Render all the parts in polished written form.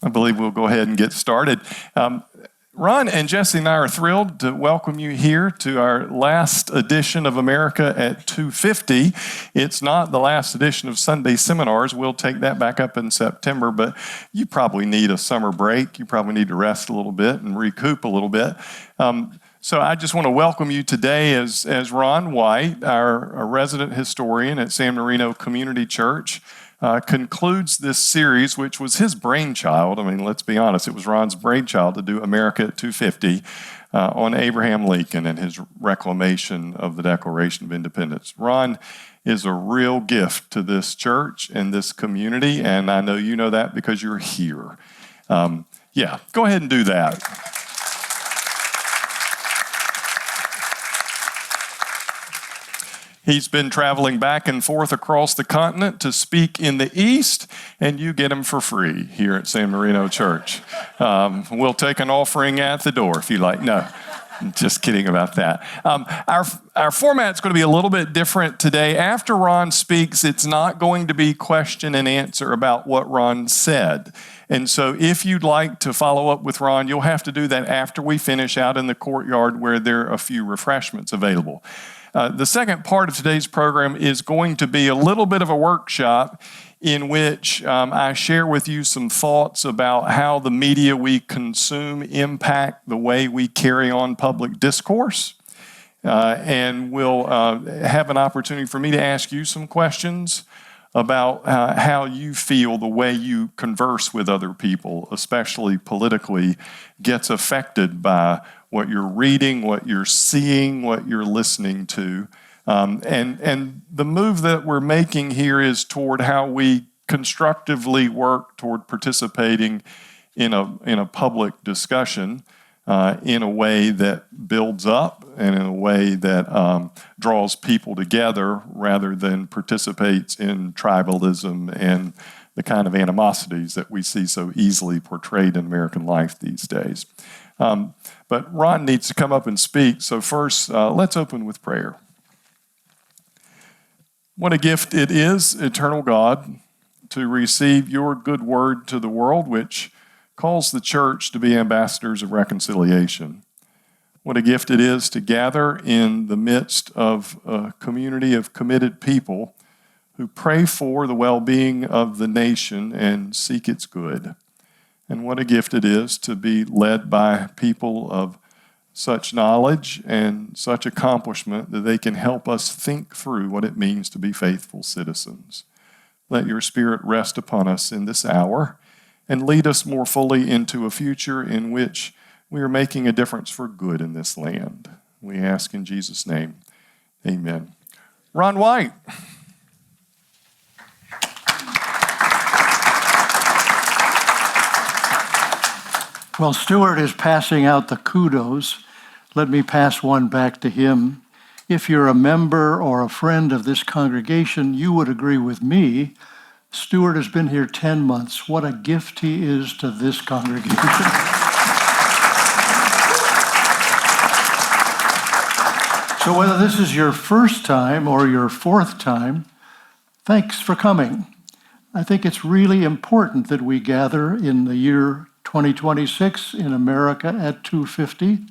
I believe we'll go ahead and get started. Ron and Jesse and I are thrilled to welcome you here to our last edition of America at 250. It's not the last edition of Sunday Seminars. We'll take that back up in September, but you probably need a summer break. You probably need to rest a little bit and recoup a little bit. So I just want to welcome you today as Ron White, our resident historian at San Marino Community Church, concludes this series, which was his brainchild. I mean, let's be honest, it was Ron's brainchild to do America at 250 on Abraham Lincoln and his reclamation of the Declaration of Independence. Ron is a real gift to this church and this community, and I know you know that because you're here. Go ahead and do that. He's been traveling back and forth across the continent to speak in the East, and you get him for free here at San Marino Church. We'll take an offering at the door if you like. No, just kidding about that. Our format's going to be a little bit different today. After Ron speaks, it's not going to be question and answer about what Ron said. And so if you'd like to follow up with Ron, you'll have to do that after we finish out in the courtyard where there are a few refreshments available. The second part of today's program is going to be a little bit of a workshop in which I share with you some thoughts about how the media we consume impact the way we carry on public discourse. And we'll have an opportunity for me to ask you some questions about how you feel the way you converse with other people, especially politically, gets affected by what you're reading, what you're seeing, what you're listening to. And the move that we're making here is toward how we constructively work toward participating in a public discussion in a way that builds up and in a way that draws people together rather than participates in tribalism and the kind of animosities that we see so easily portrayed in American life these days. But Ron needs to come up and speak, so first, let's open with prayer. What a gift it is, eternal God, to receive your good word to the world, which calls the church to be ambassadors of reconciliation. What a gift it is to gather in the midst of a community of committed people who pray for the well-being of the nation and seek its good. And what a gift it is to be led by people of such knowledge and such accomplishment that they can help us think through what it means to be faithful citizens. Let your Spirit rest upon us in this hour and lead us more fully into a future in which we are making a difference for good in this land. We ask in Jesus' name, amen. Ron White. While Stuart is passing out the kudos, let me pass one back to him. If you're a member or a friend of this congregation, you would agree with me. Stuart has been here 10 months. What a gift he is to this congregation. So whether this is your first time or your fourth time, thanks for coming. I think it's really important that we gather in the year 2026 in America at 250.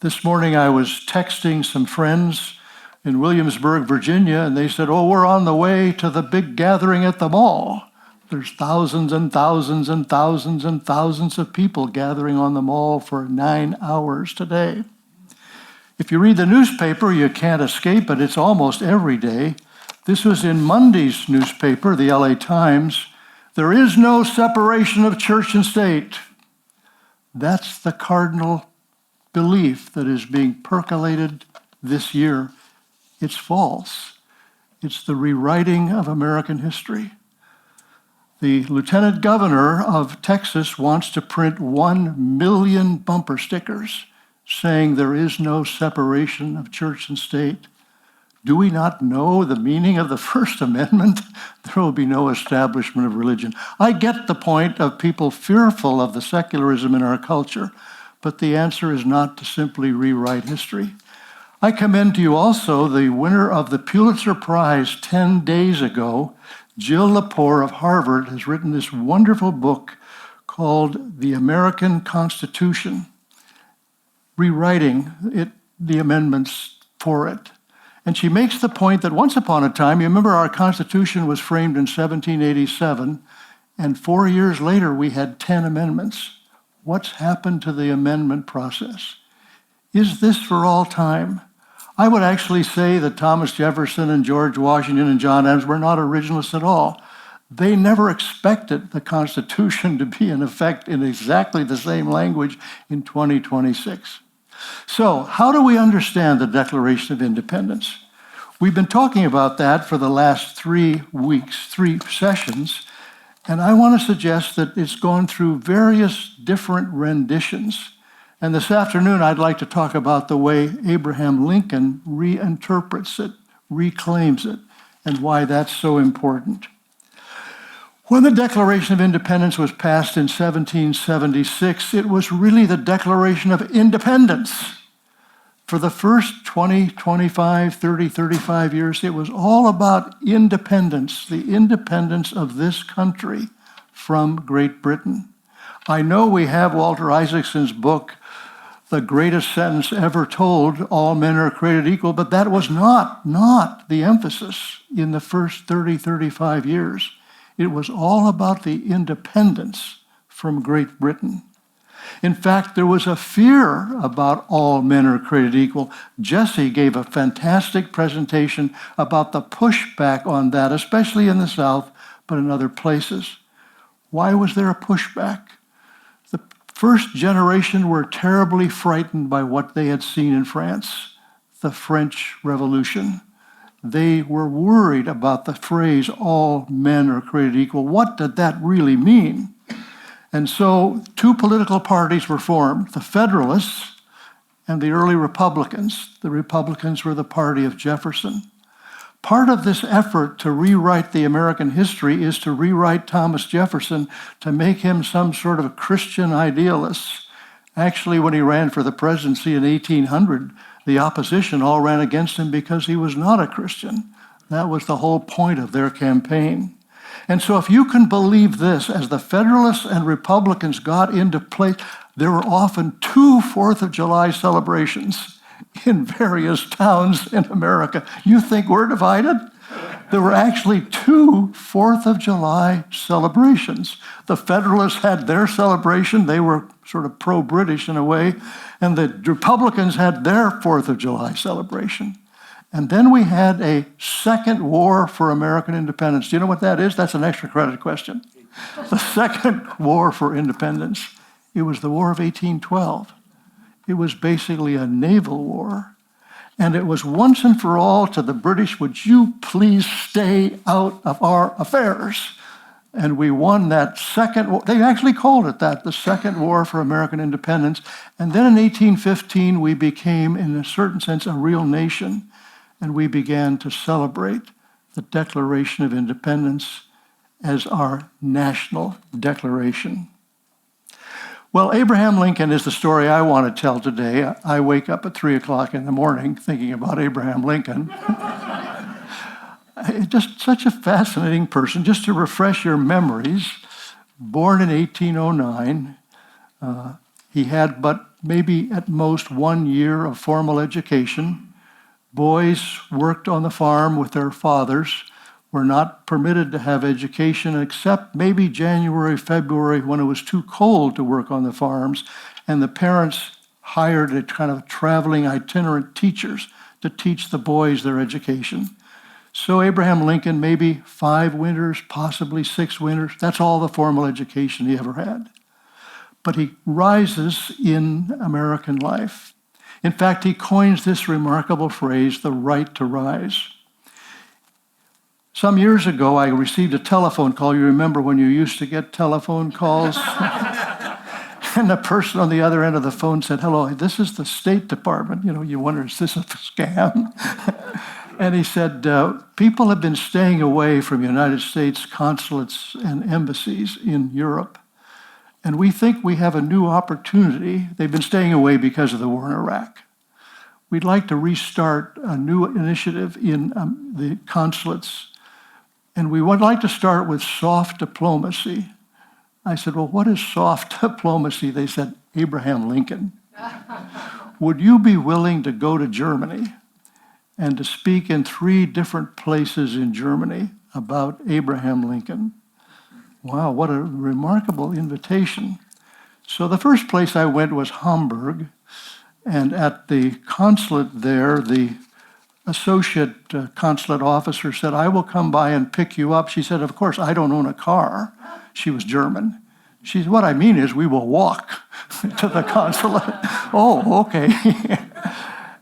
This morning I was texting some friends in Williamsburg, Virginia, and they said, we're on the way to the big gathering at the mall. There's thousands and thousands and thousands and thousands of people gathering on the mall for 9 hours today. If you read the newspaper, you can't escape it. It's almost every day. This was in Monday's newspaper, the LA Times. There is no separation of church and state. That's the cardinal belief that is being percolated this year. It's false. It's the rewriting of American history. The lieutenant governor of Texas wants to print 1 million bumper stickers saying there is no separation of church and state. Do we not know the meaning of the First Amendment? There will be no establishment of religion. I get the point of people fearful of the secularism in our culture, but the answer is not to simply rewrite history. I commend to you also the winner of the Pulitzer Prize 10 days ago, Jill Lepore of Harvard has written this wonderful book called The American Constitution, rewriting the amendments for it. And she makes the point that once upon a time, you remember our Constitution was framed in 1787, and 4 years later we had 10 amendments. What's happened to the amendment process? Is this for all time? I would actually say that Thomas Jefferson and George Washington and John Adams were not originalists at all. They never expected the Constitution to be in effect in exactly the same language in 2026. So, how do we understand the Declaration of Independence? We've been talking about that for the last 3 weeks, 3 sessions, and I want to suggest that it's gone through various different renditions. And this afternoon, I'd like to talk about the way Abraham Lincoln reinterprets it, reclaims it, and why that's so important. When the Declaration of Independence was passed in 1776, it was really the Declaration of Independence. For the first 20, 25, 30, 35 years, it was all about independence, the independence of this country from Great Britain. I know we have Walter Isaacson's book, The Greatest Sentence Ever Told, All Men Are Created Equal, but that was not the emphasis in the first 30, 35 years. It was all about the independence from Great Britain. In fact, there was a fear about all men are created equal. Jesse gave a fantastic presentation about the pushback on that, especially in the South, but in other places. Why was there a pushback? The first generation were terribly frightened by what they had seen in France, the French Revolution. They were worried about the phrase, all men are created equal. What did that really mean? And so 2 political parties were formed, the Federalists and the early Republicans. The Republicans were the party of Jefferson. Part of this effort to rewrite the American history is to rewrite Thomas Jefferson to make him some sort of a Christian idealist. Actually, when he ran for the presidency in 1800, the opposition all ran against him because he was not a Christian. That was the whole point of their campaign. And so if you can believe this, as the Federalists and Republicans got into place, there were often 2 4th of July celebrations in various towns in America. You think we're divided? There were actually 2 4th of July celebrations. The Federalists had their celebration. They were sort of pro-British in a way. And the Republicans had their 4th of July celebration. And then we had a second war for American independence. Do you know what that is? That's an extra credit question. The second war for independence. It was the War of 1812. It was basically a naval war. And it was once and for all to the British, would you please stay out of our affairs? And we won that second war. They actually called it that, the Second War for American Independence. And then in 1815, we became, in a certain sense, a real nation. And we began to celebrate the Declaration of Independence as our national declaration. Well, Abraham Lincoln is the story I want to tell today. I wake up at 3 o'clock in the morning thinking about Abraham Lincoln. Just such a fascinating person. Just to refresh your memories, born in 1809, he had but maybe at most 1 year of formal education. Boys worked on the farm with their fathers, were not permitted to have education except maybe January, February, when it was too cold to work on the farms, and the parents hired a kind of traveling itinerant teachers to teach the boys their education. So Abraham Lincoln, maybe 5 winters, possibly 6 winters, that's all the formal education he ever had. But he rises in American life. In fact, he coins this remarkable phrase, the right to rise. Some years ago, I received a telephone call. You remember when you used to get telephone calls? And the person on the other end of the phone said, hello, this is the State Department. You wonder, is this a scam? And he said, people have been staying away from United States consulates and embassies in Europe. And we think we have a new opportunity. They've been staying away because of the war in Iraq. We'd like to restart a new initiative in the consulates And we would like to start with soft diplomacy. I said, well, what is soft diplomacy? They said, Abraham Lincoln. Would you be willing to go to Germany and to speak in 3 different places in Germany about Abraham Lincoln? Wow, what a remarkable invitation. So the first place I went was Hamburg, and at the consulate there, the associate consulate officer said, I will come by and pick you up. She said, of course, I don't own a car. She was German. She said, what I mean is we will walk to the consulate. Oh, okay.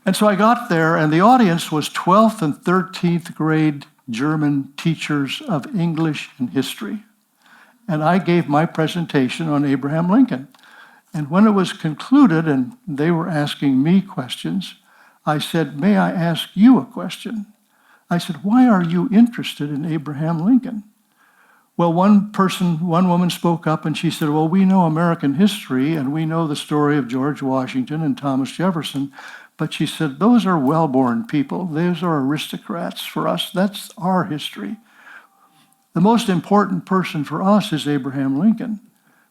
And so I got there, and the audience was 12th and 13th grade German teachers of English and history. And I gave my presentation on Abraham Lincoln. And when it was concluded and they were asking me questions, I said, may I ask you a question? I said, why are you interested in Abraham Lincoln? Well, one woman spoke up and she said, well, we know American history and we know the story of George Washington and Thomas Jefferson. But she said, those are well-born people. Those are aristocrats. For us, that's our history. The most important person for us is Abraham Lincoln,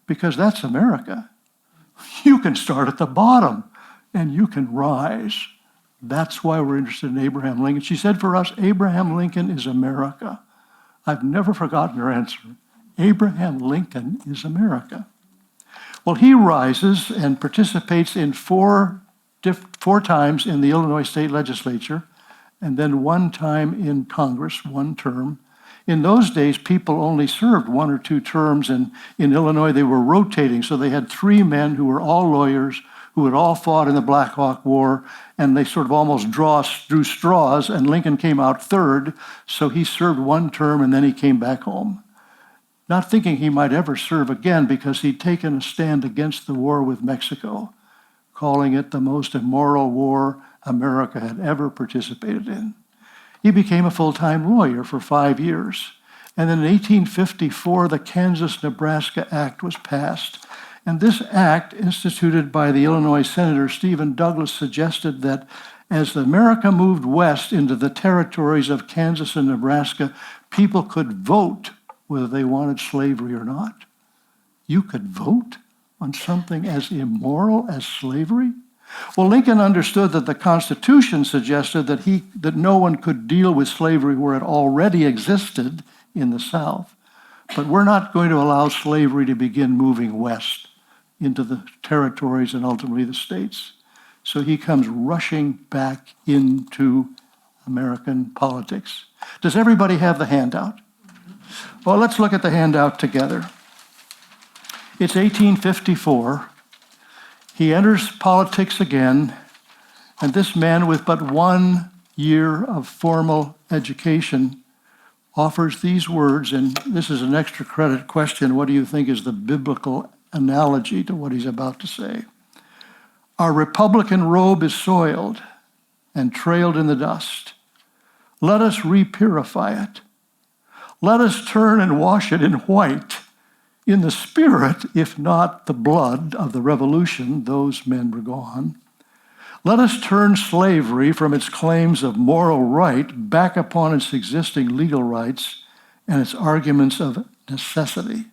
because that's America. You can start at the bottom and you can rise. That's why we're interested in Abraham Lincoln. She said, for us, Abraham Lincoln is America. I've never forgotten her answer. Abraham Lincoln is America. Well, he rises and participates in four times in the Illinois State Legislature, and then 1 time in Congress, 1 term. In those days, people only served 1 or 2 terms, and in Illinois they were rotating, so they had 3 men who were all lawyers, who had all fought in the Black Hawk War, and they sort of almost drew straws, and Lincoln came out 3rd, so he served 1 term and then he came back home. Not thinking he might ever serve again because he'd taken a stand against the war with Mexico, calling it the most immoral war America had ever participated in. He became a full-time lawyer for 5 years. And then in 1854, the Kansas-Nebraska Act was passed. And this act, instituted by the Illinois Senator Stephen Douglas, suggested that as America moved west into the territories of Kansas and Nebraska, people could vote whether they wanted slavery or not. You could vote on something as immoral as slavery? Well, Lincoln understood that the Constitution suggested that no one could deal with slavery where it already existed in the South. But we're not going to allow slavery to begin moving west into the territories and ultimately the states. So he comes rushing back into American politics. Does everybody have the handout? Well, let's look at the handout together. It's 1854. He enters politics again, and this man with but 1 year of formal education offers these words, and this is an extra credit question. What do you think is the biblical analogy to what he's about to say? Our Republican robe is soiled and trailed in the dust. Let us re-purify it. Let us turn and wash it in white, in the spirit, if not the blood of the revolution. Those men were gone. Let us turn slavery from its claims of moral right back upon its existing legal rights and its arguments of necessity.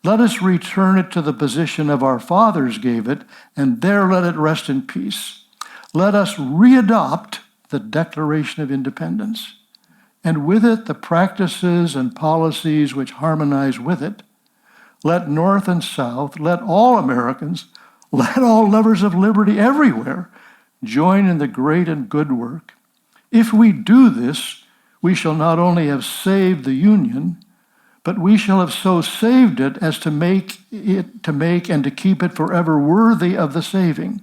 Let us return it to the position of our fathers gave it, and there let it rest in peace. Let us readopt the Declaration of Independence, and with it the practices and policies which harmonize with it. Let North and South, let all Americans, let all lovers of liberty everywhere join in the great and good work. If we do this, we shall not only have saved the Union, but we shall have so saved it as to make and to keep it forever worthy of the saving.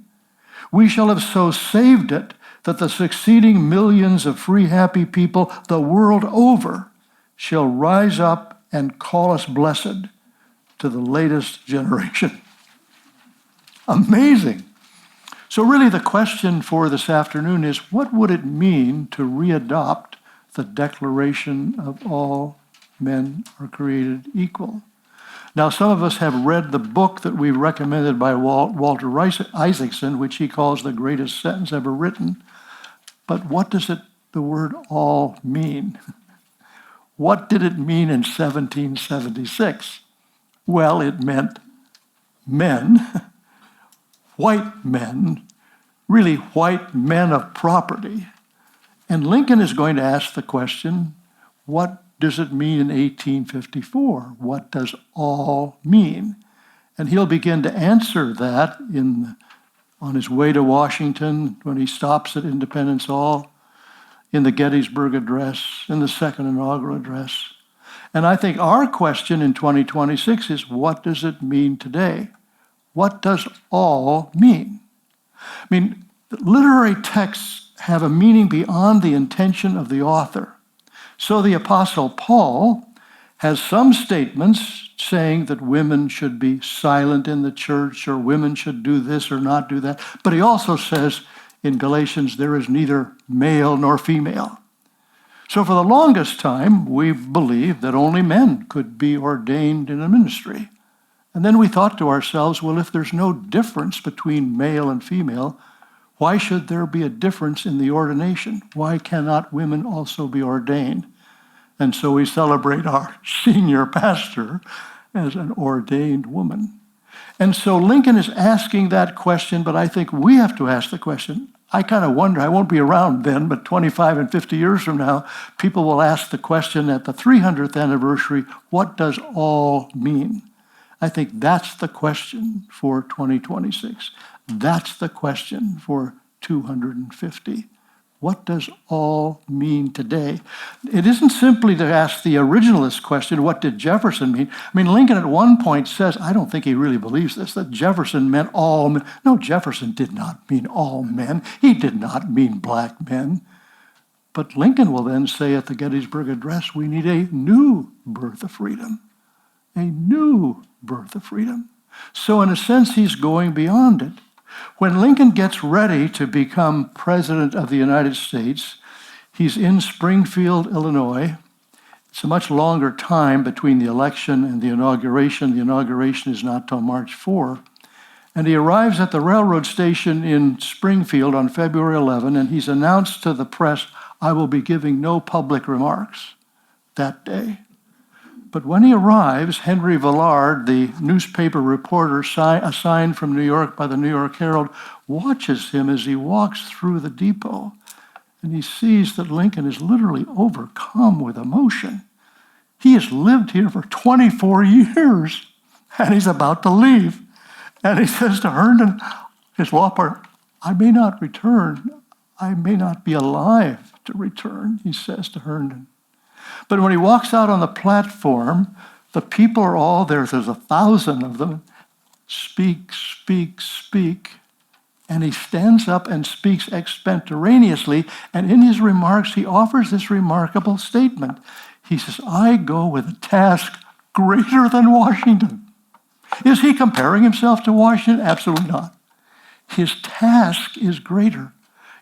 We shall have so saved it that the succeeding millions of free, happy people the world over shall rise up and call us blessed to the latest generation. Amazing. So really the question for this afternoon is, what would it mean to readopt the Declaration of all men are created equal? Now, some of us have read the book that we recommended by Walter Isaacson, which he calls the greatest sentence ever written. But what does the word all mean? What did it mean in 1776? Well, it meant men, white men, really white men of property. And Lincoln is going to ask the question, what does it mean in 1854? What does all mean? And he'll begin to answer that on his way to Washington, when he stops at Independence Hall, in the Gettysburg Address, in the Second Inaugural Address. And I think our question in 2026 is, what does it mean today? What does all mean? I mean, literary texts have a meaning beyond the intention of the author. So the Apostle Paul has some statements saying that women should be silent in the church, or women should do this or not do that. But he also says in Galatians, there is neither male nor female. So for the longest time, we've believed that only men could be ordained in a ministry. And then we thought to ourselves, well, if there's no difference between male and female, why should there be a difference in the ordination? Why cannot women also be ordained? And so we celebrate our senior pastor as an ordained woman. And so Lincoln is asking that question, but I think we have to ask the question. I kind of wonder, I won't be around then, but 25 and 50 years from now, people will ask the question at the 300th anniversary, what does all mean? I think that's the question for 2026. That's the question for 250. What does all mean today? It isn't simply to ask the originalist question, what did Jefferson mean? I mean, Lincoln at one point says, I don't think he really believes this, that Jefferson meant all men. No, Jefferson did not mean all men. He did not mean black men. But Lincoln will then say at the Gettysburg Address, we need a new birth of freedom. A new birth of freedom. So in a sense, he's going beyond it. When Lincoln gets ready to become president of the United States, he's in Springfield, Illinois. It's a much longer time between the election and the inauguration. The inauguration is not till March 4. And he arrives at the railroad station in Springfield on February 11, and he's announced to the press, I will be giving no public remarks that day. But when he arrives, Henry Villard, the newspaper reporter assigned from New York by the New York Herald, watches him as he walks through the depot. And he sees that Lincoln is literally overcome with emotion. He has lived here for 24 years, and he's about to leave. And he says to Herndon, his law partner, I may not return. I may not be alive to return, he says to Herndon. But when he walks out on the platform, the people are all there. There's 1,000 of them. Speak, speak, speak. And he stands up and speaks extemporaneously. And in his remarks, he offers this remarkable statement. He says, I go with a task greater than Washington. Is he comparing himself to Washington? Absolutely not. His task is greater.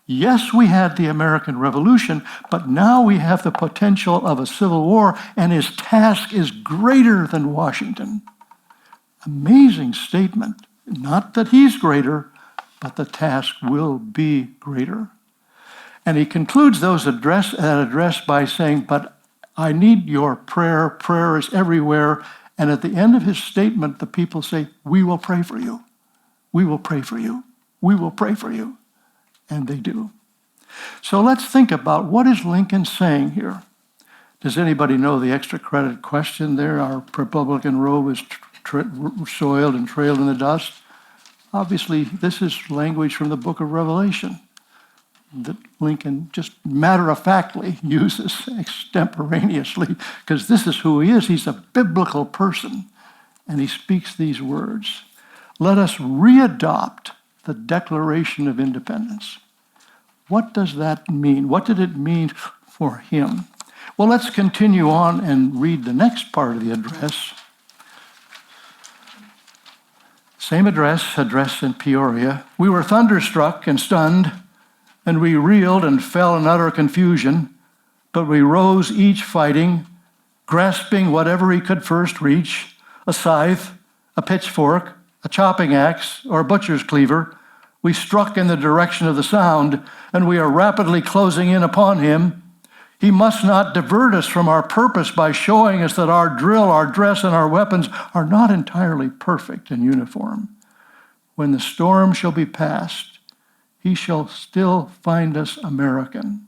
Yes, we had the American Revolution, but now we have the potential of a civil war, and his task is greater than Washington. Amazing statement. Not that he's greater, but the task will be greater. And he concludes that address by saying, but I need your prayer. Prayer is everywhere. And at the end of his statement, the people say, we will pray for you. We will pray for you. We will pray for you. And they do. So let's think about, what is Lincoln saying here? Does anybody know the extra credit question there? Our Republican robe is soiled and trailed in the dust. Obviously, this is language from the book of Revelation that Lincoln just matter-of-factly uses extemporaneously, because this is who he is. He's a biblical person, and he speaks these words. Let us readopt the Declaration of Independence. What does that mean? What did it mean for him? Well, let's continue on and read the next part of the address. Same address in Peoria. We were thunderstruck and stunned, and we reeled and fell in utter confusion, but we rose each fighting, grasping whatever he could first reach, a scythe, a pitchfork, a chopping axe, or a butcher's cleaver. We struck in the direction of the sound, and we are rapidly closing in upon him. He must not divert us from our purpose by showing us that our drill, our dress, and our weapons are not entirely perfect and uniform. When the storm shall be past, he shall still find us American,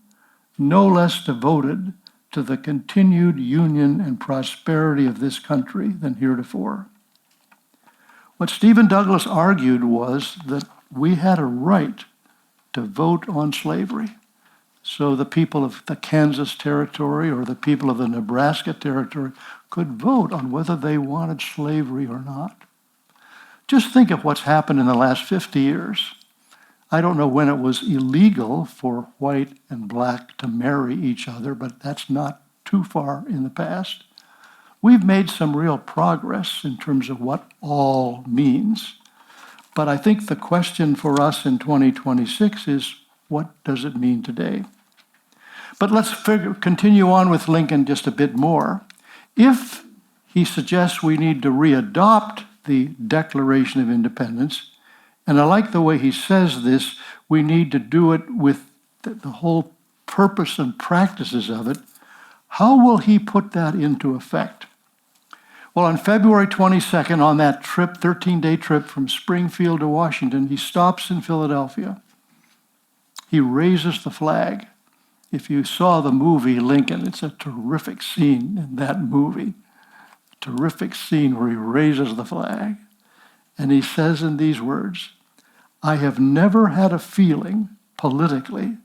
no less devoted to the continued union and prosperity of this country than heretofore. What Stephen Douglas argued was that we had a right to vote on slavery. So the people of the Kansas Territory or the people of the Nebraska Territory could vote on whether they wanted slavery or not. Just think of what's happened in the last 50 years. I don't know when it was illegal for white and black to marry each other, but that's not too far in the past. We've made some real progress in terms of what all means. But I think the question for us in 2026 is, what does it mean today? But let's continue on with Lincoln just a bit more. If he suggests we need to readopt the Declaration of Independence, and I like the way he says this, we need to do it with the whole purpose and practices of it, how will he put that into effect? Well, on February 22nd, on that trip, 13-day trip from Springfield to Washington, he stops in Philadelphia. He raises the flag. If you saw the movie Lincoln, it's a terrific scene in that movie. A terrific scene where he raises the flag. And he says in these words, "I have never had a feeling politically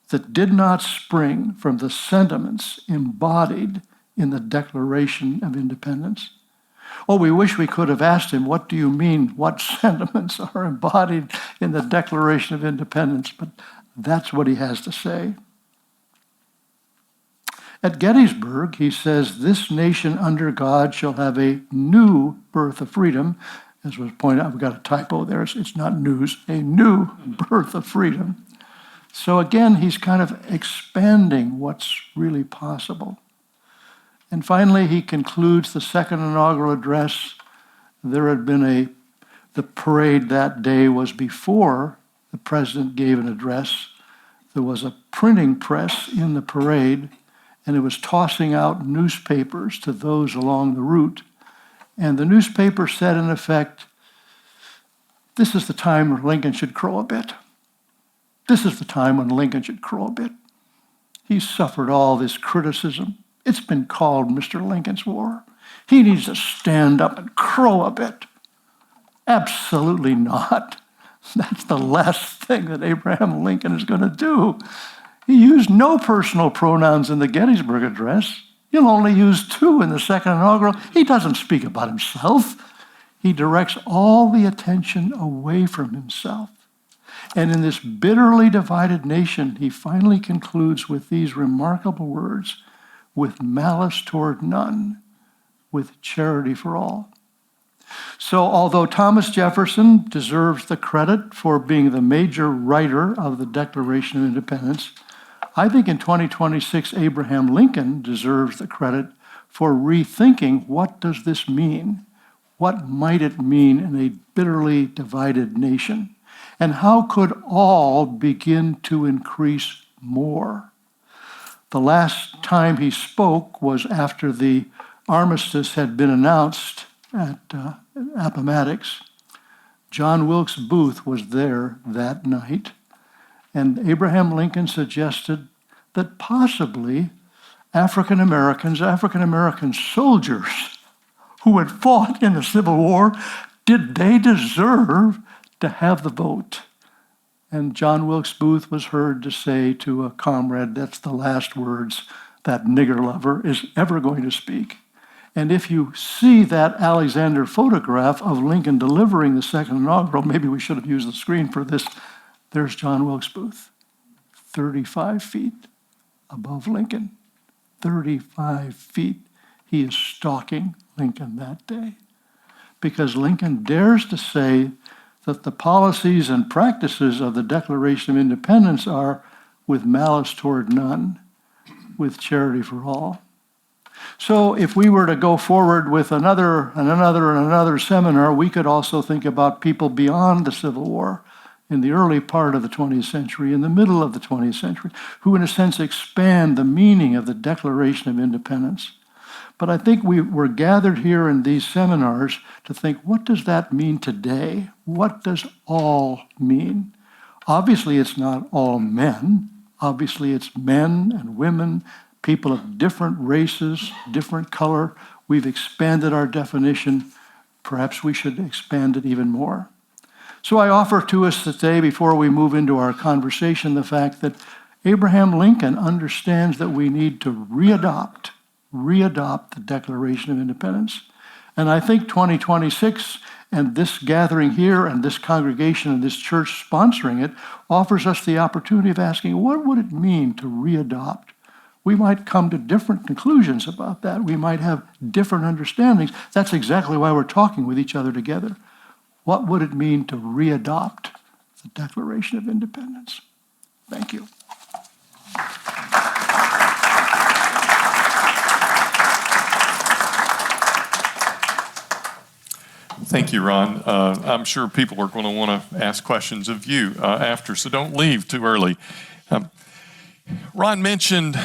that did not spring from the sentiments embodied in the Declaration of Independence." Oh, we wish we could have asked him, what do you mean, what sentiments are embodied in the Declaration of Independence? But that's what he has to say. At Gettysburg, he says, "This nation under God shall have a new birth of freedom." As was pointed out, we've got a typo there. It's not news, a new birth of freedom. So again, he's kind of expanding what's really possible. And finally, he concludes the second inaugural address. There had been the parade that day was before the president gave an address. There was a printing press in the parade, and it was tossing out newspapers to those along the route. And the newspaper said, in effect, this is the time when Lincoln should crow a bit. This is the time when Lincoln should crow a bit. He's suffered all this criticism. It's been called Mr. Lincoln's War. He needs to stand up and crow a bit. Absolutely not. That's the last thing that Abraham Lincoln is going to do. He used no personal pronouns in the Gettysburg Address. He'll only use two in the second inaugural. He doesn't speak about himself. He directs all the attention away from himself. And in this bitterly divided nation, he finally concludes with these remarkable words, "With malice toward none, with charity for all." So although Thomas Jefferson deserves the credit for being the major writer of the Declaration of Independence, I think in 2026, Abraham Lincoln deserves the credit for rethinking, what does this mean? What might it mean in a bitterly divided nation? And how could all begin to increase more? The last time he spoke was after the armistice had been announced at Appomattox. John Wilkes Booth was there that night, and Abraham Lincoln suggested that possibly African American soldiers who had fought in the Civil War, did they deserve to have the vote? And John Wilkes Booth was heard to say to a comrade, that's the last words that nigger lover is ever going to speak. And if you see that Alexander photograph of Lincoln delivering the second inaugural, maybe we should have used the screen for this, there's John Wilkes Booth, 35 feet above Lincoln. 35 feet. He is stalking Lincoln that day. Because Lincoln dares to say that the policies and practices of the Declaration of Independence are with malice toward none, with charity for all. So if we were to go forward with another seminar, we could also think about people beyond the Civil War, in the early part of the 20th century, in the middle of the 20th century, who in a sense expand the meaning of the Declaration of Independence. But I think we're gathered here in these seminars to think, what does that mean today? What does all mean? Obviously, it's not all men. Obviously, it's men and women, people of different races, different color. We've expanded our definition. Perhaps we should expand it even more. So I offer to us today, before we move into our conversation, the fact that Abraham Lincoln understands that we need to readopt the Declaration of Independence. And I think 2026 and this gathering here and this congregation and this church sponsoring it offers us the opportunity of asking, what would it mean to readopt? We might come to different conclusions about that. We might have different understandings. That's exactly why we're talking with each other together. What would it mean to readopt the Declaration of Independence? Thank you. Thank you, Ron. I'm sure people are going to want to ask questions of you after, so don't leave too early. Ron mentioned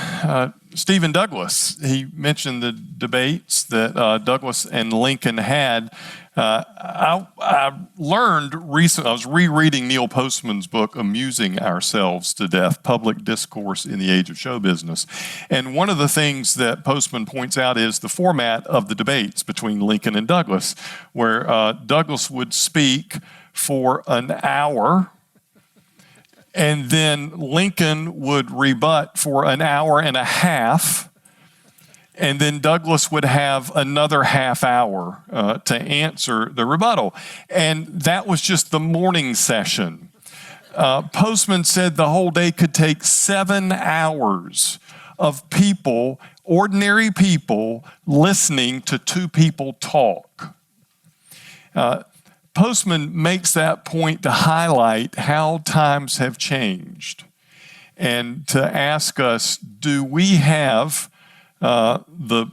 Stephen Douglas. He mentioned the debates that Douglas and Lincoln had. I learned recently, I was rereading Neil Postman's book, Amusing Ourselves to Death, Public Discourse in the Age of Show Business. And one of the things that Postman points out is the format of the debates between Lincoln and Douglas, where Douglas would speak for an hour, and then Lincoln would rebut for an hour and a half, and then Douglas would have another half hour to answer the rebuttal. And that was just the morning session. Postman said the whole day could take 7 hours of people, ordinary people, listening to two people talk. Postman makes that point to highlight how times have changed and to ask us, do we have the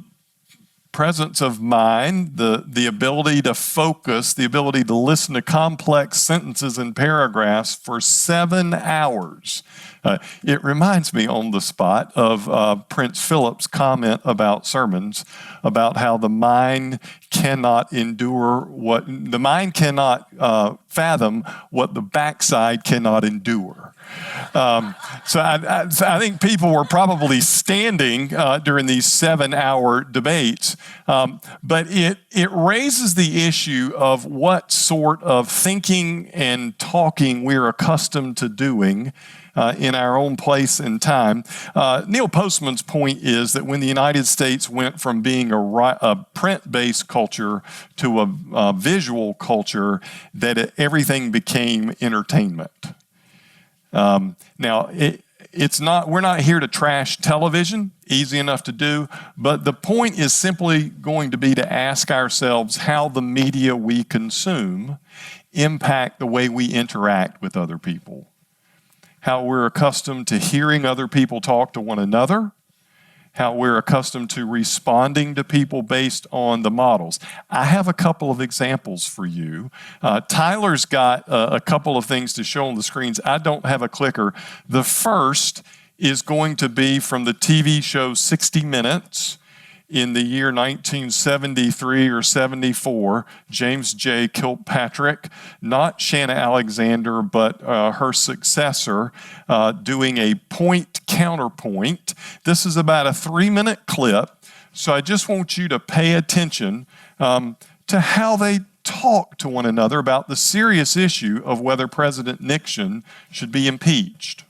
presence of mind, the ability to focus, the ability to listen to complex sentences and paragraphs for 7 hours? It reminds me on the spot of Prince Philip's comment about sermons, about how the mind cannot fathom what the backside cannot endure. So I think people were probably standing during these 7-hour debates, but it raises the issue of what sort of thinking and talking we're accustomed to doing in our own place and time. Neil Postman's point is that when the United States went from being a print-based culture to a visual culture, that everything became entertainment. Now, we're not here to trash television, easy enough to do, but the point is simply going to be to ask ourselves how the media we consume impact the way we interact with other people. How we're accustomed to hearing other people talk to one another, how we're accustomed to responding to people based on the models. I have a couple of examples for you. Tyler's got a couple of things to show on the screens. I don't have a clicker. The first is going to be from the TV show 60 Minutes. In the year 1973 or 74, James J. Kilpatrick, not Shanna Alexander, but her successor, doing a point-counterpoint. This is about a 3-minute clip, so I just want you to pay attention to how they talk to one another about the serious issue of whether President Nixon should be impeached.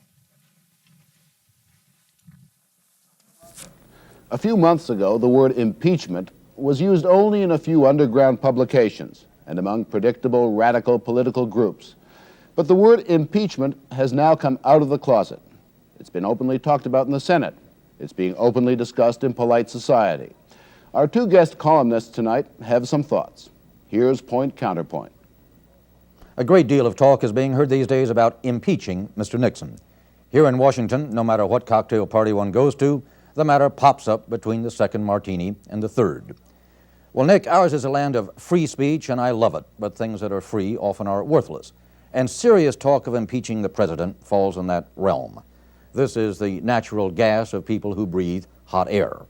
A few months ago, the word impeachment was used only in a few underground publications and among predictable radical political groups. But the word impeachment has now come out of the closet. It's been openly talked about in the Senate. It's being openly discussed in polite society. Our two guest columnists tonight have some thoughts. Here's point counterpoint. A great deal of talk is being heard these days about impeaching Mr. Nixon. Here in Washington, no matter what cocktail party one goes to, the matter pops up between the second martini and the third. Well, Nick, ours is a land of free speech, and I love it, but things that are free often are worthless. and serious talk of impeaching the president falls in that realm. This is the natural gas of people who breathe hot air.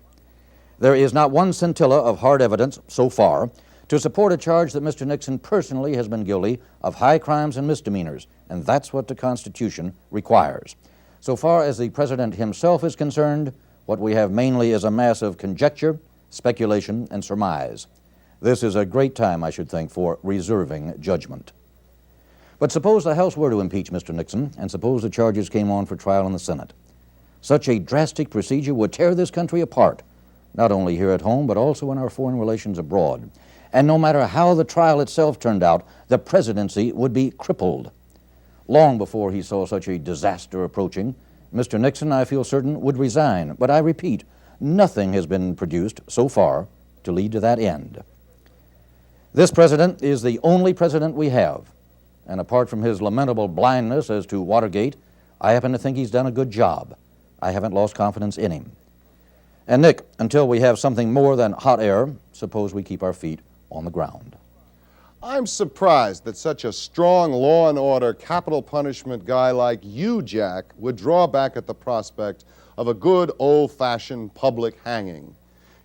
There is not one scintilla of hard evidence so far to support a charge that Mr. Nixon personally has been guilty of high crimes and misdemeanors, and that's what the Constitution requires. So far as the president himself is concerned, what we have mainly is a mass of conjecture, speculation, and surmise. This is a great time, I should think, for reserving judgment. But suppose the House were to impeach Mr. Nixon, and suppose the charges came on for trial in the Senate. Such a drastic procedure would tear this country apart, not only here at home, but also in our foreign relations abroad. And no matter how the trial itself turned out, the presidency would be crippled. Long before he saw such a disaster approaching, Mr. Nixon, I feel certain, would resign. But I repeat, nothing has been produced so far to lead to that end. This president is the only president we have, and apart from his lamentable blindness as to Watergate, I happen to think he's done a good job. I haven't lost confidence in him. And Nick, until we have something more than hot air, suppose we keep our feet on the ground. I'm surprised that such a strong law and order capital punishment guy like you, Jack, would draw back at the prospect of a good old-fashioned public hanging.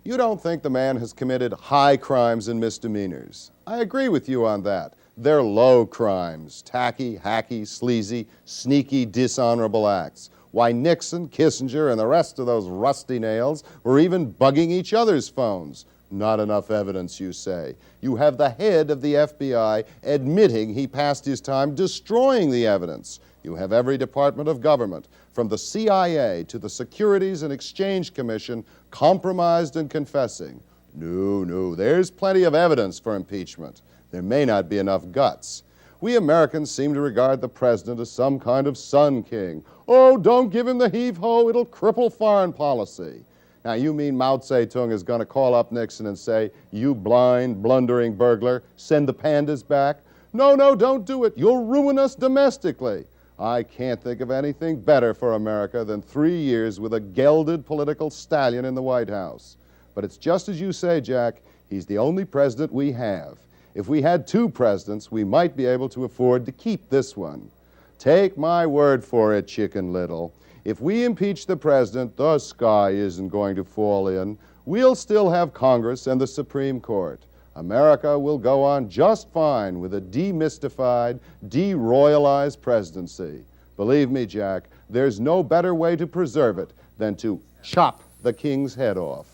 You don't think the man has committed high crimes and misdemeanors. I agree with you on that. They're low crimes, tacky, hacky, sleazy, sneaky, dishonorable acts. Why, Nixon, Kissinger, and the rest of those rusty nails were even bugging each other's phones. Not enough evidence, you say. You have the head of the FBI admitting he passed his time destroying the evidence. You have every department of government, from the CIA to the Securities and Exchange Commission, compromised and confessing. No, there's plenty of evidence for impeachment. There may not be enough guts. We Americans seem to regard the president as some kind of sun king. Oh, don't give him the heave-ho, it'll cripple foreign policy. Now, you mean Mao Zedong is going to call up Nixon and say, you blind, blundering burglar, send the pandas back? No, don't do it. You'll ruin us domestically. I can't think of anything better for America than 3 years with a gelded political stallion in the White House. But it's just as you say, Jack, he's the only president we have. If we had 2 presidents, we might be able to afford to keep this one. Take my word for it, Chicken Little. If we impeach the president, the sky isn't going to fall in. We'll still have Congress and the Supreme Court. America will go on just fine with a demystified, deroyalized presidency. Believe me, Jack, there's no better way to preserve it than to chop the king's head off.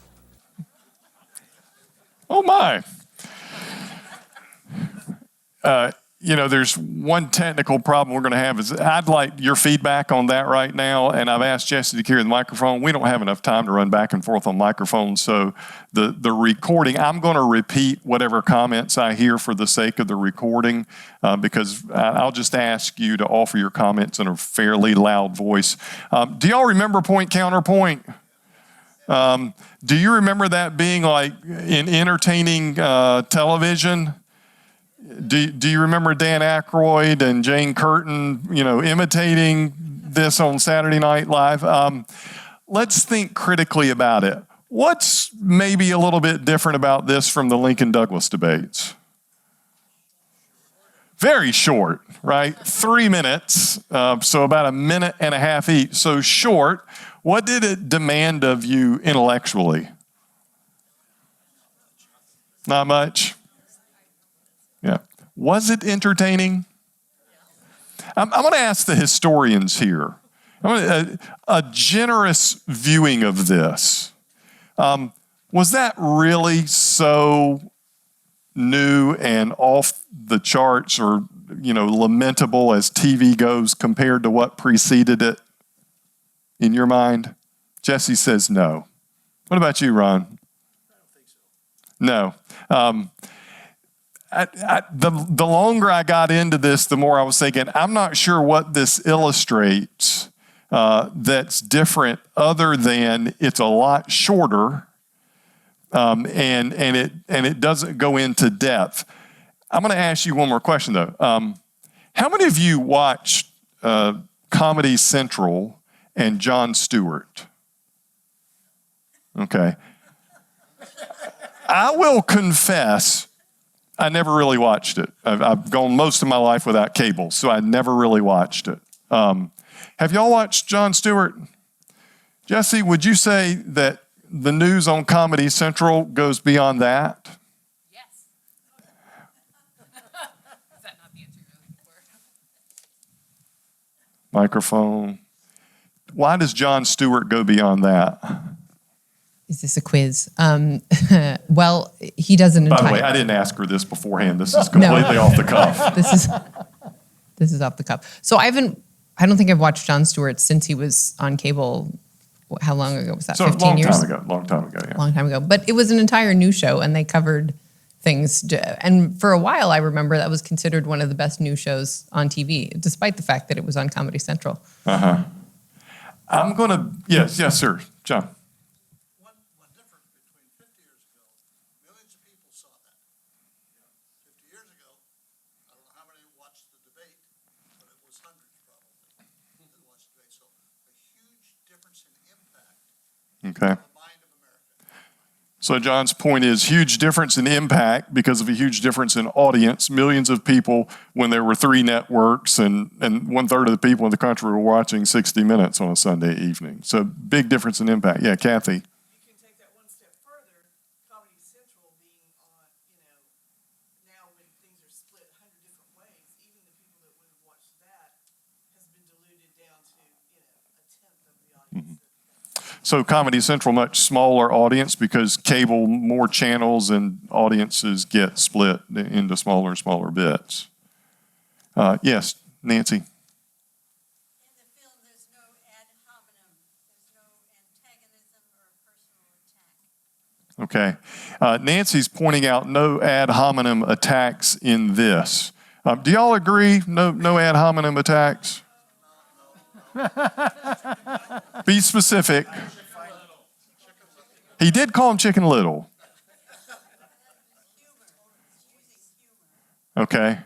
Oh, my. There's one technical problem we're going to have is I'd like your feedback on that right now, and I've asked Jesse to carry the microphone. We don't have enough time to run back and forth on microphones, so the recording, I'm going to repeat whatever comments I hear for the sake of the recording, because I'll just ask you to offer your comments in a fairly loud voice. Do y'all remember point counterpoint? Do you remember that being like in entertaining television? Do you remember Dan Aykroyd and Jane Curtin, imitating this on Saturday Night Live? Let's think critically about it. What's maybe a little bit different about this from the Lincoln-Douglas debates? Very short, right? 3 minutes, so about a minute and a half each. So short. What did it demand of you intellectually? Not much? Yeah. Was it entertaining? I'm going to ask the historians here. A generous viewing of this. Was that really so new and off the charts or, lamentable as TV goes compared to what preceded it in your mind? Jesse says no. What about you, Ron? I don't think so. No. The longer I got into this, the more I was thinking, I'm not sure what this illustrates that's different other than it's a lot shorter and it doesn't go into depth. I'm going to ask you one more question, though. How many of you watched Comedy Central and Jon Stewart? Okay. I will confess, I never really watched it. I've gone most of my life without cable, so I never really watched it. Have y'all watched Jon Stewart? Jesse, would you say that the news on Comedy Central goes beyond that? Yes. Is that not the answer you're looking for? Microphone. Why does Jon Stewart go beyond that? Is this a quiz? Well, he does an By entire. the way, I didn't ask her this beforehand. This is completely off the cuff. This is off the cuff. So I don't think I've watched Jon Stewart since he was on cable. How long ago was that? So 15 years? Long time ago, yeah. Long time ago. But it was an entire news show, and they covered things. And for a while, I remember that was considered one of the best news shows on TV, despite the fact that it was on Comedy Central. I'm going to, yes, sir, John. One difference between 50 years ago, millions of people saw that. 50 years ago, I don't know how many watched the debate, but it was hundreds probably that watched the debate. So a huge difference in impact Okay. on the mind of America. So John's point is huge difference in impact because of a huge difference in audience. Millions of people when there were 3 networks and 1/3 of the people in the country were watching 60 Minutes on a Sunday evening. So big difference in impact. Yeah, Kathy. You can take that one step further, Comedy Central being on, now when things are split 100 different ways, even the people that would have watched that has been diluted down to, a tenth of the audience. So Comedy Central, much smaller audience because cable, more channels and audiences get split into smaller and smaller bits. Yes, Nancy. In the film, there's no ad hominem, there's no antagonism or personal attack. Okay. Nancy's pointing out no ad hominem attacks in this. Do y'all agree? No ad hominem attacks? Be specific. He did call him Chicken Little. Okay.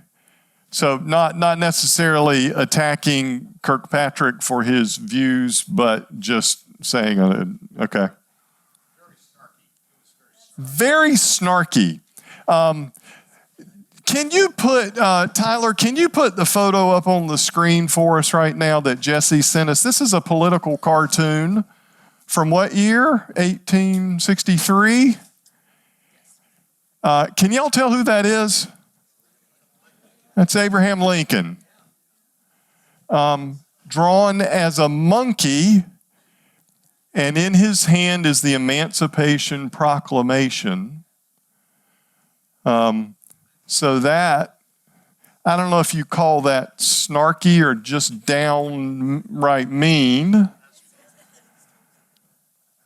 So not necessarily attacking Kirkpatrick for his views, but just saying, okay. Very snarky. Can you put, Tyler, can you put the photo up on the screen for us right now that Jesse sent us? This is a political cartoon from what year? 1863? Can y'all tell who that is? That's Abraham Lincoln. Drawn as a monkey, and in his hand is the Emancipation Proclamation. So that, I don't know if you call that snarky or just downright mean.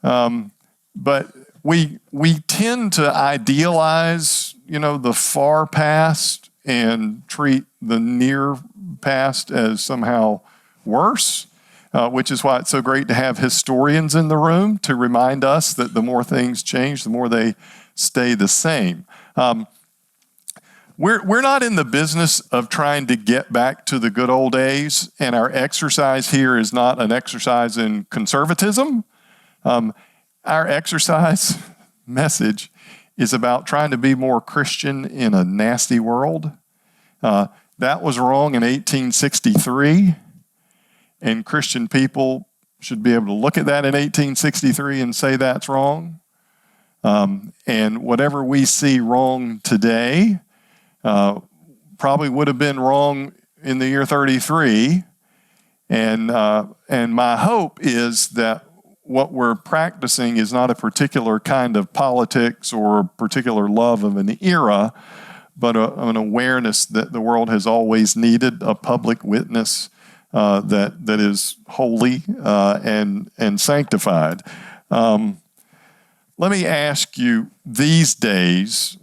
But we tend to idealize, the far past and treat the near past as somehow worse, which is why it's so great to have historians in the room to remind us that the more things change, the more they stay the same. We're not in the business of trying to get back to the good old days, and our exercise here is not an exercise in conservatism. Our exercise message is about trying to be more Christian in a nasty world. That was wrong in 1863, and Christian people should be able to look at that in 1863 and say that's wrong. And whatever we see wrong today probably would have been wrong in the year 33. And my hope is that what we're practicing is not a particular kind of politics or a particular love of an era, but an awareness that the world has always needed a public witness that is holy and sanctified. Let me ask you these days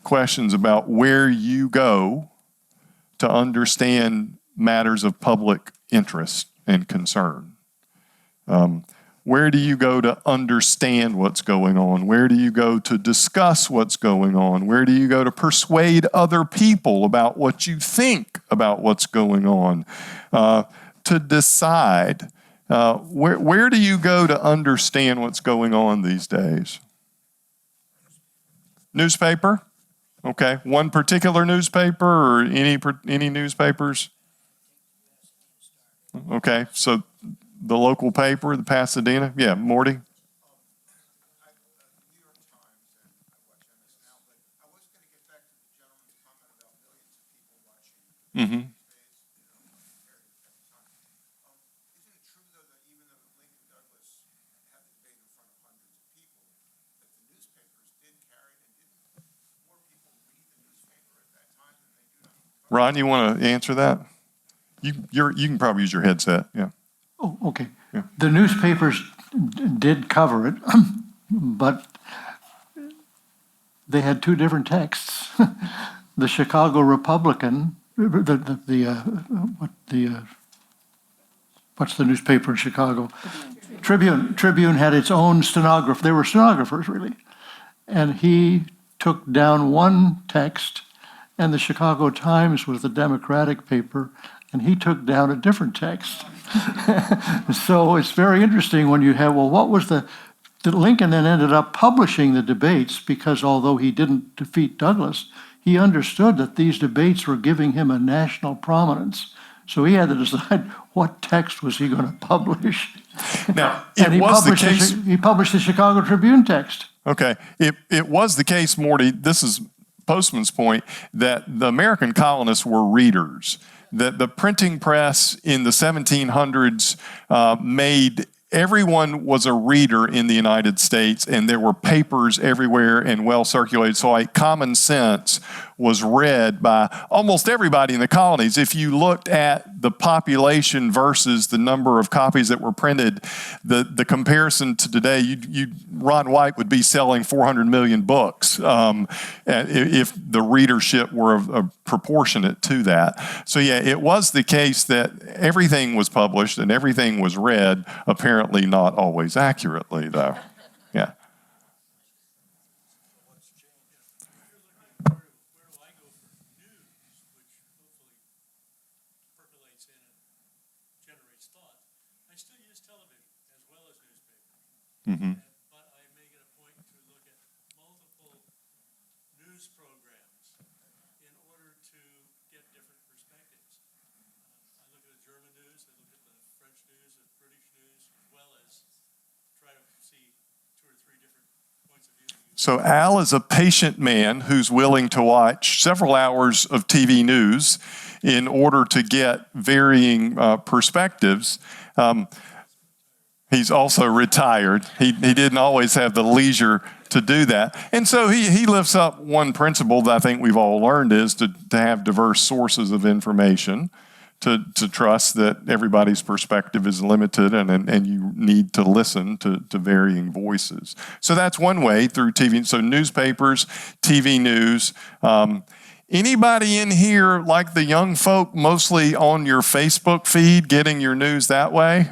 questions about where you go to understand matters of public interest and concern. Where do you go to understand what's going on? Where do you go to discuss what's going on? Where do you go to persuade other people about what you think about what's going on? To decide, where do you go to understand what's going on these days? Newspaper? Okay, one particular newspaper or any newspapers? Okay, so the local paper, the Pasadena? Yeah, Morty? Mm-hmm. Ron, you want to answer that? You can probably use your headset. Yeah. Oh, okay. Yeah. The newspapers did cover it, but they had two different texts. The Chicago Republican, what's the newspaper in Chicago? Tribune had its own stenographer. They were stenographers, really. And he took down one text, and the Chicago Times was the Democratic paper, and he took down a different text. So it's very interesting when you have, well, what was that Lincoln then ended up publishing the debates because although he didn't defeat Douglas, he understood that these debates were giving him a national prominence. So he had to decide what text was he going to publish. Now, And it was the case. he published the Chicago Tribune text. Okay, it was the case, Morty. This is Postman's point, that the American colonists were readers. That the printing press in the 1700s made everyone was a reader in the United States, and there were papers everywhere and well circulated. So like common sense was read by almost everybody in the colonies. If you looked at the population versus the number of copies that were printed, the comparison to today, Ron White would be selling 400 million books if the readership were proportionate to that. So yeah, it was the case that everything was published and everything was read, apparently not always accurately though. Yeah. Mm-hmm. But I make it a point to look at multiple news programs in order to get different perspectives. I look at the German news, I look at the French news, the British news, as well as try to see 2 or 3 different points of view. So Al is a patient man who's willing to watch several hours of TV news in order to get varying perspectives. He's also retired. He didn't always have the leisure to do that. And so he lifts up one principle that I think we've all learned is to have diverse sources of information, to trust that everybody's perspective is limited and you need to listen to varying voices. So that's one way through TV. So newspapers, TV news. Anybody in here, like the young folk, mostly on your Facebook feed, getting your news that way?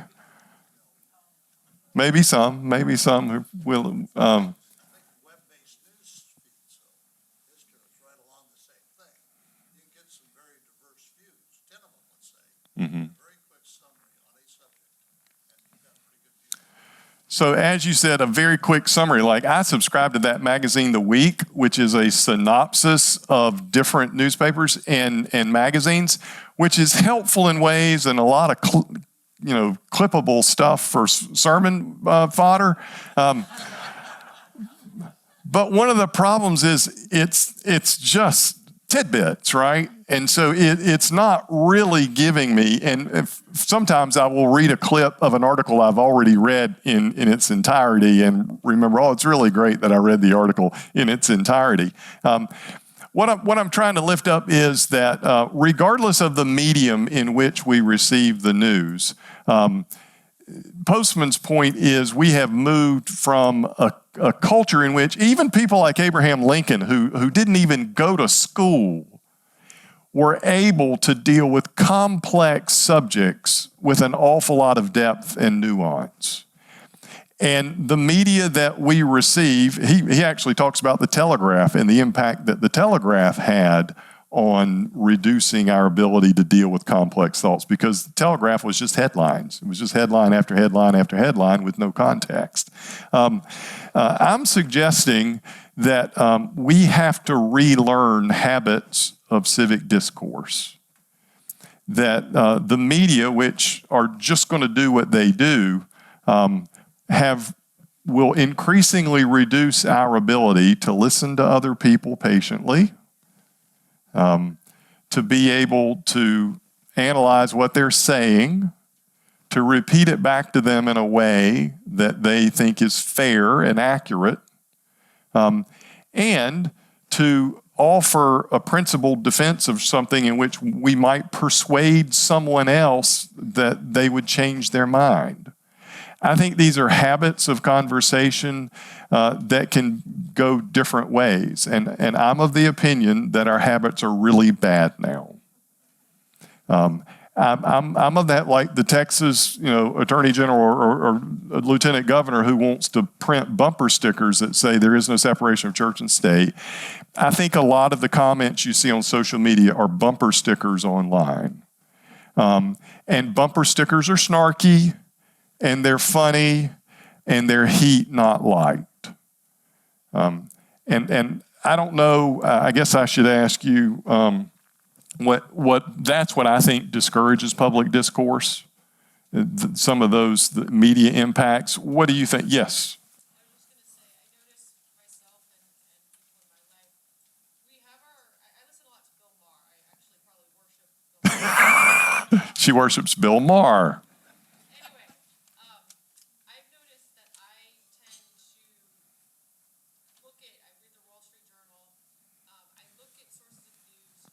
Maybe some who will. Web-based news feed, so this goes right along the same thing. You can get some very diverse views. 10 of them, let's say. Mm-hmm. Very quick summary on a subject, and you've got a pretty good view. So as you said, a very quick summary. Like I subscribe to that magazine, The Week, which is a synopsis of different newspapers and magazines, which is helpful in ways and a lot of clippable stuff for sermon fodder. But one of the problems is it's just tidbits, right? And so it's not really giving me, and sometimes I will read a clip of an article I've already read in its entirety and remember, it's really great that I read the article in its entirety. What I'm trying to lift up is that regardless of the medium in which we receive the news, Postman's point is we have moved from a culture in which even people like Abraham Lincoln, who didn't even go to school, were able to deal with complex subjects with an awful lot of depth and nuance. And the media that we receive, he actually talks about the telegraph and the impact that the telegraph had on reducing our ability to deal with complex thoughts, because the Telegraph was just headlines. It was just headline after headline after headline with no context. I'm suggesting that we have to relearn habits of civic discourse. That the media, which are just going to do what they do, will increasingly reduce our ability to listen to other people patiently, to be able to analyze what they're saying, to repeat it back to them in a way that they think is fair and accurate, and to offer a principled defense of something in which we might persuade someone else that they would change their mind. I think these are habits of conversation that can go different ways. And I'm of the opinion that our habits are really bad now. I'm of that, like the Texas, Attorney General or Lieutenant Governor who wants to print bumper stickers that say there is no separation of church and state. I think a lot of the comments you see on social media are bumper stickers online. And bumper stickers are snarky, and they're funny, and they're heat, not light. And I don't know, I guess I should ask you, that's what I think discourages public discourse, some of those media impacts. What do you think? Yes. I was just going to say, I noticed myself and people in my life, I listen a lot to Bill Maher. I actually probably worship Bill Maher. She worships Bill Maher. Anyway, I've noticed that I tend to I read the Wall Street Journal, I look at sources of news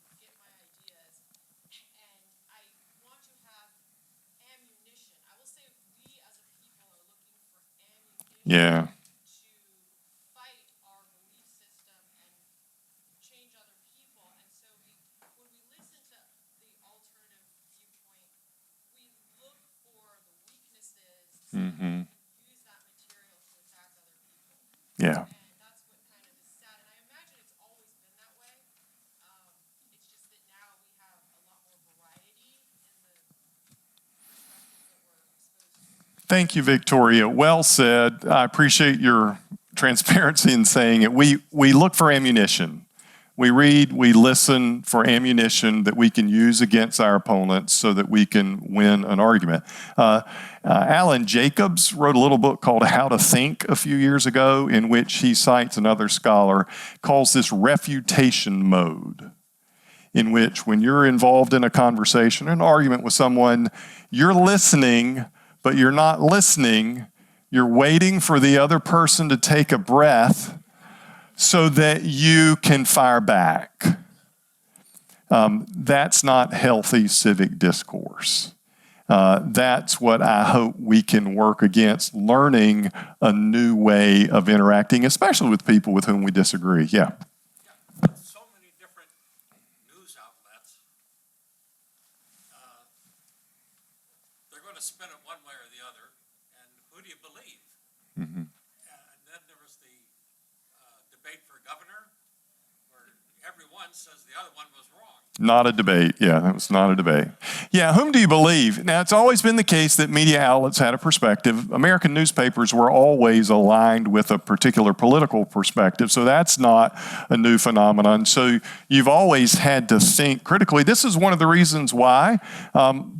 to get my ideas, and I want to have ammunition. I will say we as a people are looking for ammunition. Yeah. To fight our belief system and change other people. And so when we listen to the alternative viewpoint, we look for the weaknesses and use that material to attack other people. Yeah. And that's what kind of is sad. And I imagine it's always been that way. It's just that now we have a lot more variety in the perspectives that we're exposed to. Thank you, Victoria. Well said. I appreciate your transparency in saying it. We look for ammunition. We read, we listen for ammunition that we can use against our opponents so that we can win an argument. Alan Jacobs wrote a little book called How to Think a few years ago, in which he cites another scholar, calls this refutation mode, in which when you're involved in a conversation, an argument with someone, you're listening, but you're not listening. You're waiting for the other person to take a breath so that you can fire back. That's not healthy civic discourse. That's what I hope we can work against, learning a new way of interacting, especially with people with whom we disagree. Yeah. So many different news outlets, they're going to spin it one way or the other, and who do you believe? Mm-hmm. And then there was the debate for governor, where everyone says the other one was wrong. Not a debate. Yeah, that was not a debate. Yeah, whom do you believe? Now, it's always been the case that media outlets had a perspective. American newspapers were always aligned with a particular political perspective, so that's not a new phenomenon. So you've always had to think critically. This is one of the reasons why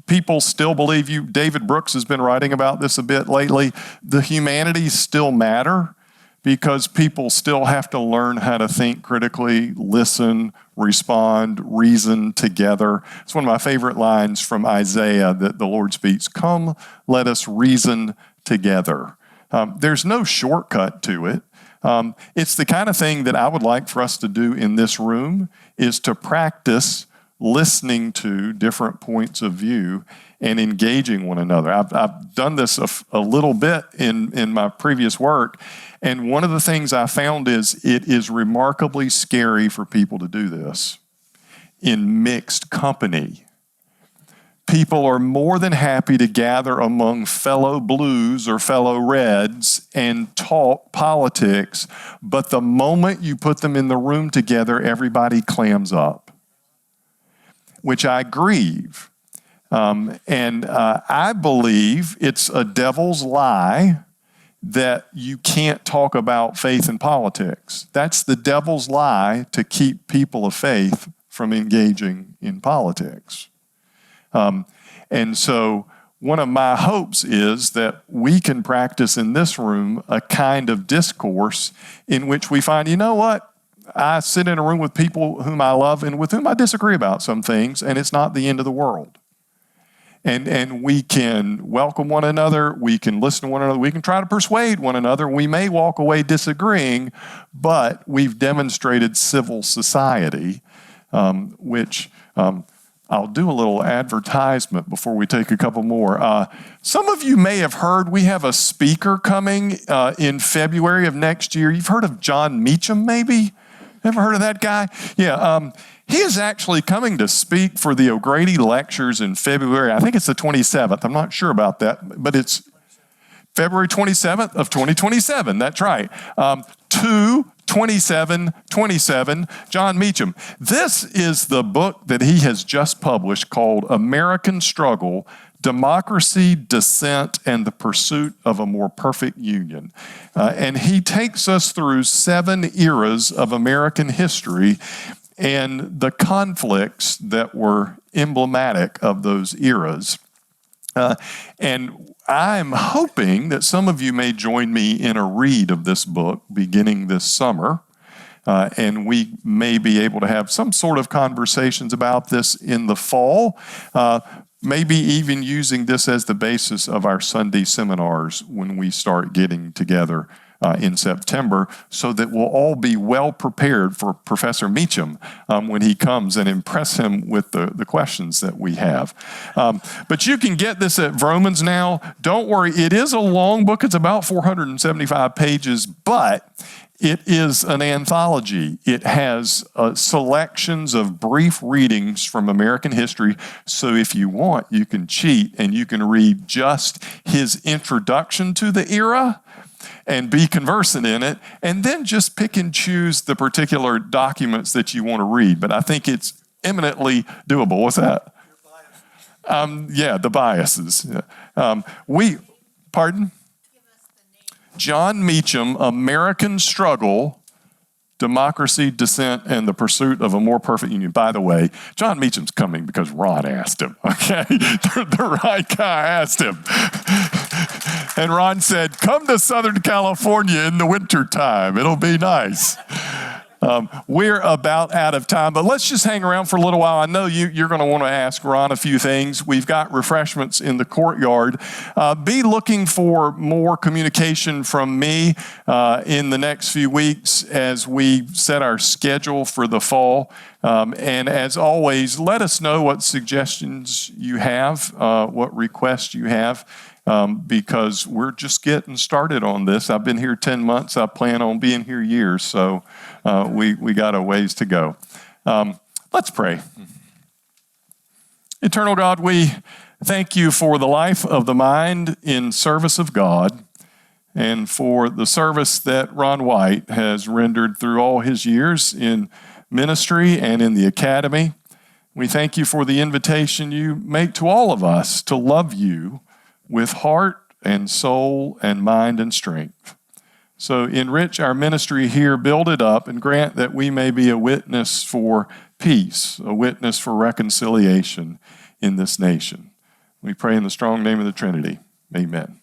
people still believe you. David Brooks has been writing about this a bit lately. The humanities still matter, because people still have to learn how to think critically, listen, respond, reason together. It's one of my favorite lines from Isaiah that the Lord speaks, "Come, let us reason together." There's no shortcut to it. It's the kind of thing that I would like for us to do in this room, is to practice listening to different points of view and engaging one another. I've done this a little bit in my previous work, and one of the things I found is it is remarkably scary for people to do this in mixed company. people are more than happy to gather among fellow blues or fellow reds and talk politics, but the moment you put them in the room together, everybody clams up, which I grieve. I believe it's a devil's lie that you can't talk about faith and politics. That's the devil's lie to keep people of faith from engaging in politics. And so one of my hopes is that we can practice in this room a kind of discourse in which we find, you know what? I sit in a room with people whom I love and with whom I disagree about some things, and it's not the end of the world. And we can welcome one another, we can listen to one another, we can try to persuade one another. We may walk away disagreeing, but we've demonstrated civil society, which I'll do a little advertisement before we take a couple more. Some of you may have heard we have a speaker coming in February of next year. You've heard of John Meacham, maybe? Ever heard of that guy? Yeah. He is actually coming to speak for the O'Grady Lectures in February. I think it's the 27th. I'm not sure about that, but it's February 27th of 2027. That's right. 2/27/27, John Meacham. This is the book that he has just published called American Struggle, Democracy, Dissent, and the Pursuit of a More Perfect Union. And he takes us through 7 eras of American history and the conflicts that were emblematic of those eras. And I'm hoping that some of you may join me in a read of this book beginning this summer. And we may be able to have some sort of conversations about this in the fall, maybe even using this as the basis of our Sunday seminars when we start getting together in September, so that we'll all be well prepared for Professor Meacham when he comes and impress him with the questions that we have. But you can get this at Vroman's now. Don't worry, it is a long book. It's about 475 pages, but it is an anthology. It has selections of brief readings from American history. So if you want, you can cheat and you can read just his introduction to the era and be conversant in it, and then just pick and choose the particular documents that you want to read. But I think it's eminently doable. What's that? Yeah, the biases. Pardon? John Meacham, American Struggle, Democracy, Dissent, and the Pursuit of a More Perfect Union. By the way, John Meacham's coming because Ron asked him, okay? The right guy asked him. And Ron said, come to Southern California in the wintertime. It'll be nice. We're about out of time, but let's just hang around for a little while. I know you're going to want to ask Ron a few things. We've got refreshments in the courtyard. Be looking for more communication from me in the next few weeks as we set our schedule for the fall. And as always, let us know what suggestions you have, what requests you have. Because we're just getting started on this. I've been here 10 months. I plan on being here years, so we got a ways to go. Let's pray. Eternal God, we thank you for the life of the mind in service of God and for the service that Ron White has rendered through all his years in ministry and in the academy. We thank you for the invitation you make to all of us to love you with heart and soul and mind and strength. So enrich our ministry here, build it up, and grant that we may be a witness for peace, a witness for reconciliation in this nation. We pray in the strong name of the Trinity. Amen.